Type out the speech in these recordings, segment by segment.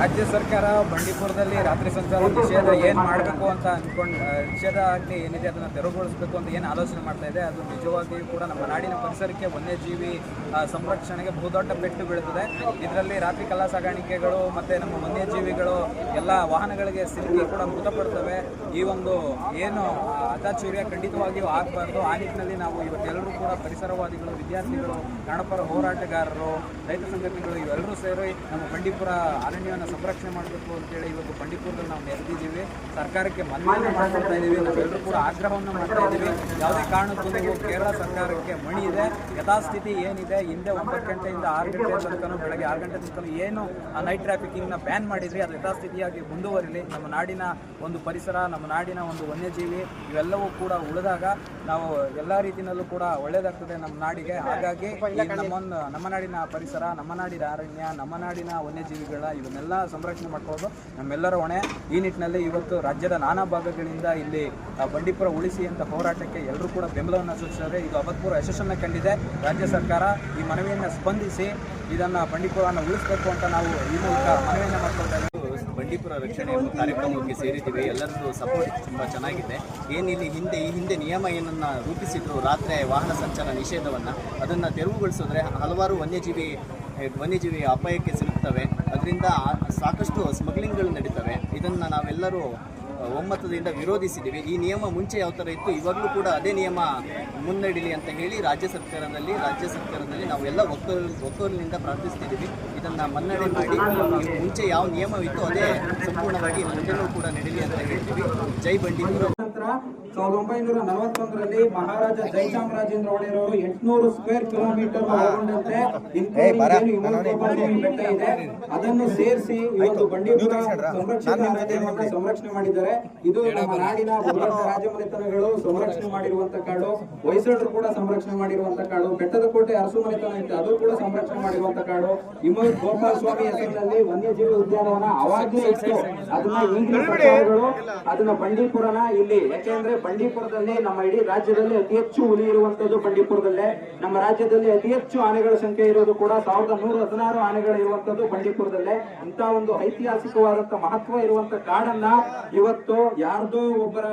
ರಾಜ್ಯ ಸರ್ಕಾರ ಬಂಡೀಪುರದಲ್ಲಿ ರಾತ್ರಿ ಸಂಚಾರ ನಿಷೇಧ ಏನು ಮಾಡಬೇಕು ಅಂತ ನಿಷೇಧ ಆಗಲಿ ಏನಿದೆ ಅದನ್ನು ತೆರವುಗೊಳಿಸಬೇಕು ಅಂತ ಏನು ಆಲೋಚನೆ ಮಾಡ್ತಾ ಇದೆ, ಅದು ನಿಜವಾಗಿಯೂ ಕೂಡ ನಮ್ಮ ನಾಡಿನ ಪರಿಸರಕ್ಕೆ ವನ್ಯಜೀವಿ ಸಂರಕ್ಷಣೆಗೆ ಬಹುದೊಡ್ಡ ಪೆಟ್ಟು ಬೀಳುತ್ತದೆ. ಇದರಲ್ಲಿ ರಾತ್ರಿ ಕಳ್ಳ ಸಾಗಾಣಿಕೆಗಳು ಮತ್ತು ನಮ್ಮ ವನ್ಯಜೀವಿಗಳು ಎಲ್ಲ ವಾಹನಗಳಿಗೆ ಸಿಲುಕಿ ಕೂಡ ಮೃತಪಡ್ತವೆ. ಈ ಒಂದು ಏನು ಅಚಾತುರ್ಯ ಖಂಡಿತವಾಗಿಯೂ ಆಗಬಾರ್ದು. ಆ ನಿಟ್ಟಿನಲ್ಲಿ ನಾವು ಇವತ್ತೆಲ್ಲರೂ ಕೂಡ ಪರಿಸರವಾದಿಗಳು, ವಿದ್ಯಾರ್ಥಿಗಳು, ಕನ್ನಡಪರ ಹೋರಾಟಗಾರರು, ರೈತ ಸಂಘಟನೆಗಳು ಇವೆಲ್ಲರೂ ಸೇರಿ ನಮ್ಮ ಬಂಡೀಪುರ ಅರಣ್ಯವನ್ನು ಸಂರಕ್ಷಣೆ ಮಾಡಬೇಕು ಅಂತೇಳಿ ಇವತ್ತು ಬಂಡೀಪುರದಲ್ಲಿ ನಾವು ನೆರೆದಿದ್ದೀವಿ. ಸರ್ಕಾರಕ್ಕೆ ಮನವಿಯನ್ನು ಮಾಡ್ಕೊಳ್ತಾ ಇದ್ದೀವಿ. ನಾವೆಲ್ಲರೂ ಕೂಡ ಆಗ್ರಹವನ್ನು ಮಾಡ್ತಾ ಇದ್ದೀವಿ. ಯಾವುದೇ ಕಾರಣಕ್ಕೂ ನೀವು ಕೇರಳ ಸರ್ಕಾರಕ್ಕೆ ಮಣಿ ಇದೆ, ಯಥಾಸ್ಥಿತಿ ಏನಿದೆ, ಹಿಂದೆ 9 ಗಂಟೆಯಿಂದ 6 ಗಂಟೆ ತನಕ, ಬೆಳಗ್ಗೆ 6 ಗಂಟೆ ತನಕ ಏನು ನೈಟ್ ಟ್ರಾಫಿಕಿಂಗ್ನ ಬ್ಯಾನ್ ಮಾಡಿದ್ರಿ ಅದು ಯಥಾಸ್ಥಿತಿಯಾಗಿ ಮುಂದುವರಿಲಿ. ನಮ್ಮ ನಾಡಿನ ಒಂದು ಪರಿಸರ, ನಮ್ಮ ನಾಡಿನ ಒಂದು ವನ್ಯಜೀವಿ ಇವೆಲ್ಲವೂ ಕೂಡ ಉಳಿದಾಗ ನಾವು ಎಲ್ಲ ರೀತಿಯಲ್ಲೂ ಕೂಡ ಒಳ್ಳೆಯದಾಗ್ತದೆ ನಮ್ಮ ನಾಡಿಗೆ. ಹಾಗಾಗಿ ನಮ್ಮ ನಾಡಿನ ಪರಿಸರ, ನಮ್ಮ ನಾಡಿನ ಅರಣ್ಯ, ನಮ್ಮ ನಾಡಿನ ವನ್ಯಜೀವಿಗಳ ಇವನ್ನೆಲ್ಲ ಸಂರಕ್ಷಣೆ ಮಾಡ್ಕೊಳ್ಳೋದು ನಮ್ಮೆಲ್ಲರ ಹೊಣೆ. ಈ ನಿಟ್ಟಿನಲ್ಲಿ ಇವತ್ತು ರಾಜ್ಯದ ನಾನಾ ಭಾಗಗಳಿಂದ ಇಲ್ಲಿ ಬಂಡೀಪುರ ಉಳಿಸಿ ಅಂತ ಹೋರಾಟಕ್ಕೆ ಎಲ್ಲರೂ ಕೂಡ ಬೆಂಬಲವನ್ನು ಸೂಚಿಸಿದರೆ ಇದು ಅಭೂತಪೂರ್ವ ಯಶಸ್ಸನ್ನು ಕಂಡಿದೆ. ರಾಜ್ಯ ಸರ್ಕಾರ ಈ ಮನವಿಯನ್ನು ಸ್ಪಂದಿಸಿ ಇದನ್ನು ಬಂಡೀಪುರವನ್ನು ಉಳಿಸಬೇಕು ಅಂತ ನಾವು ಈ ಮೂಲಕ ಮನವಿಯನ್ನು ಮಾಡ್ಕೊಳ್ತಾ ಇದ್ದೀವಿ. ಬಂಡೀಪುರ ರಕ್ಷಣೆ ಎಂಬ ಕಾರ್ಯಕ್ರಮಕ್ಕೆ ಸೇರಿದ್ದೀವಿ. ಎಲ್ಲರದ್ದು ಸಪೋರ್ಟ್ ತುಂಬ ಚೆನ್ನಾಗಿದೆ. ಏನಿಲ್ಲಿ ಈ ಹಿಂದೆ ನಿಯಮ ಏನನ್ನು ರೂಪಿಸಿದ್ರು, ರಾತ್ರಿ ವಾಹನ ಸಂಚಾರ ನಿಷೇಧವನ್ನು, ಅದನ್ನು ತೆರವುಗೊಳಿಸಿದ್ರೆ ಹಲವಾರು ವನ್ಯಜೀವಿ ಅಪಾಯಕ್ಕೆ ಸಿಲುಕ್ತವೆ. ಅದರಿಂದ ಸಾಕಷ್ಟು ಸ್ಮಗ್ಲಿಂಗ್ಗಳು ನಡೀತವೆ. ಇದನ್ನು ನಾವೆಲ್ಲರೂ ಒಮ್ಮತದಿಂದ ವಿರೋಧಿಸಿದ್ದೀವಿ. ಈ ನಿಯಮ ಮುಂಚೆ ಯಾವ ಥರ ಇತ್ತು, ಇವಾಗಲೂ ಕೂಡ ಅದೇ ನಿಯಮ ಮುನ್ನಡೀಲಿ ಅಂತ ಹೇಳಿ ರಾಜ್ಯ ಸರ್ಕಾರದಲ್ಲಿ ನಾವೆಲ್ಲ ಒಕ್ಕೂರಿನಿಂದ ಪ್ರಾರ್ಥಿಸ್ತಿದ್ದೀವಿ. ಇದನ್ನು ಮನ್ನಣೆ ಮಾಡಿ ಮುಂಚೆ ಯಾವ ನಿಯಮವಿತ್ತು ಅದೇ ಸಂಪೂರ್ಣವಾಗಿ ಮುಂದೆನೂ ಕೂಡ ನಡೀಲಿ ಅಂತ ಹೇಳ್ತೀವಿ. ಜೈ ಬಂಡೀಪುರ. 1941ರಲ್ಲಿ ಮಹಾರಾಜ ಜಯಚಾಮರಾಜೇಂದ್ರ ಒಡೆಯರವರು 800 ಸ್ಕ್ವೇರ್ ಕಿಲೋಮೀಟರ್ ಒಳಗೊಂಡಂತೆ ಬೆಟ್ಟ ಇದೆ, ಅದನ್ನು ಸೇರಿಸಿ ಇವತ್ತು ಬಂಡೀಪುರ ಸಂರಕ್ಷಣೆ ಮಾಡಿದ್ದಾರೆ. ಇದು ನಮ್ಮ ನಾಡಿನ ರಾಜಮನೆತನಗಳು ಸಂರಕ್ಷಣೆ ಮಾಡಿರುವಂತಹ ಕಾಡು, ಹೊಯ್ಸಳರು ಕೂಡ ಸಂರಕ್ಷಣೆ ಮಾಡಿರುವಂತಹ ಕಾಡು, ಬೆಟ್ಟದ ಕೋಟೆ ಅರಸು ಮನೆತನ ಇತ್ತು ಅದು ಕೂಡ ಸಂರಕ್ಷಣೆ ಮಾಡಿರುವಂತಹ ಕಾಡು. ಹಿಮವದ್ ಗೋಪಾಲ ಸ್ವಾಮಿ ಹೆಸರಿನಲ್ಲಿ ವನ್ಯಜೀವಿ ಉದ್ಯಾನವನ ಅವಾಗಲೇ ಇತ್ತು. ಅದನ್ನ ಈಗಿನ ಸರ್ಕಾರಗಳು ಅದನ್ನ ಬಂಡೀಪುರನ ಇಲ್ಲಿ, ಯಾಕೆಂದ್ರೆ ಬಂಡೀಪುರದಲ್ಲಿ ನಮ್ಮ ಇಡೀ ರಾಜ್ಯದಲ್ಲಿ ಅತಿ ಹೆಚ್ಚು ಹುಲಿ ಇರುವಂತದ್ದು ಬಂಡೀಪುರದಲ್ಲೇ. ನಮ್ಮ ರಾಜ್ಯದಲ್ಲಿ ಅತಿ ಹೆಚ್ಚು ಆನೆಗಳ ಸಂಖ್ಯೆ ಇರೋದು ಕೂಡ 1116 ಆನೆಗಳು ಇರುವಂತದ್ದು ಬಂಡೀಪುರದಲ್ಲೇ. ಇಂತ ಒಂದು ಐತಿಹಾಸಿಕವಾದಂತ ಮಹತ್ವ ಇರುವಂತ ಕಾಡನ್ನ ಇವತ್ತು ಯಾರ್ದೋ ಒಬ್ಬರ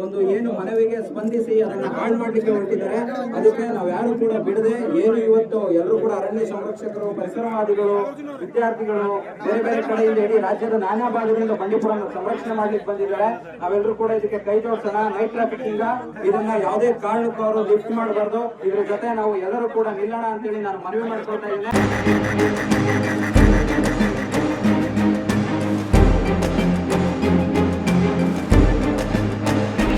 ಒಂದು ಏನು ಮನವಿಗೆ ಸ್ಪಂದಿಸಿ ಅದನ್ನ ಹಾಳು ಮಾಡ್ಲಿಕ್ಕೆ ಹೊರಟಿದ್ದಾರೆ. ಅದಕ್ಕೆ ನಾವ್ ಯಾರು ಕೂಡ ಬಿಡದೆ ಏನು ಇವತ್ತು ಎಲ್ಲರೂ ಕೂಡ ಅರಣ್ಯ ಸಂರಕ್ಷಕರು, ಪರಿಸರವಾದಿಗಳು, ವಿದ್ಯಾರ್ಥಿಗಳು ಬೇರೆ ಬೇರೆ ಕಡೆಯಿಂದ ಇಡೀ ರಾಜ್ಯದ ನಾನಾ ಭಾಗದಿಂದ ಬಂಡೀಪುರ ಸಂರಕ್ಷಣೆ ಮಾಡ್ಲಿಕ್ಕೆ ಬಂದಿದ್ದಾರೆ. ನಾವೆಲ್ಲರೂ ಕೂಡ ಇದಕ್ಕೆ ಕೈ ಜೋಡಿಸೋಣ. ನೈಟ್ ಟ್ರಾಫಿಕ್ ಇಂದ ಇದನ್ನ ಯಾವುದೇ ಕಾರಣಕ್ಕೂ ಅವರು ಲಿಫ್ಟ್ ಮಾಡಬಾರ್ದು. ಇದ್ರ ಜೊತೆ ನಾವು ಎಲ್ಲರೂ ಕೂಡ ನಿಲ್ಲೋಣ ಅಂತೇಳಿ ನಾನು ಮನವಿ ಮಾಡ್ಕೊಳ್ತಾ ಇದ್ದೇನೆ.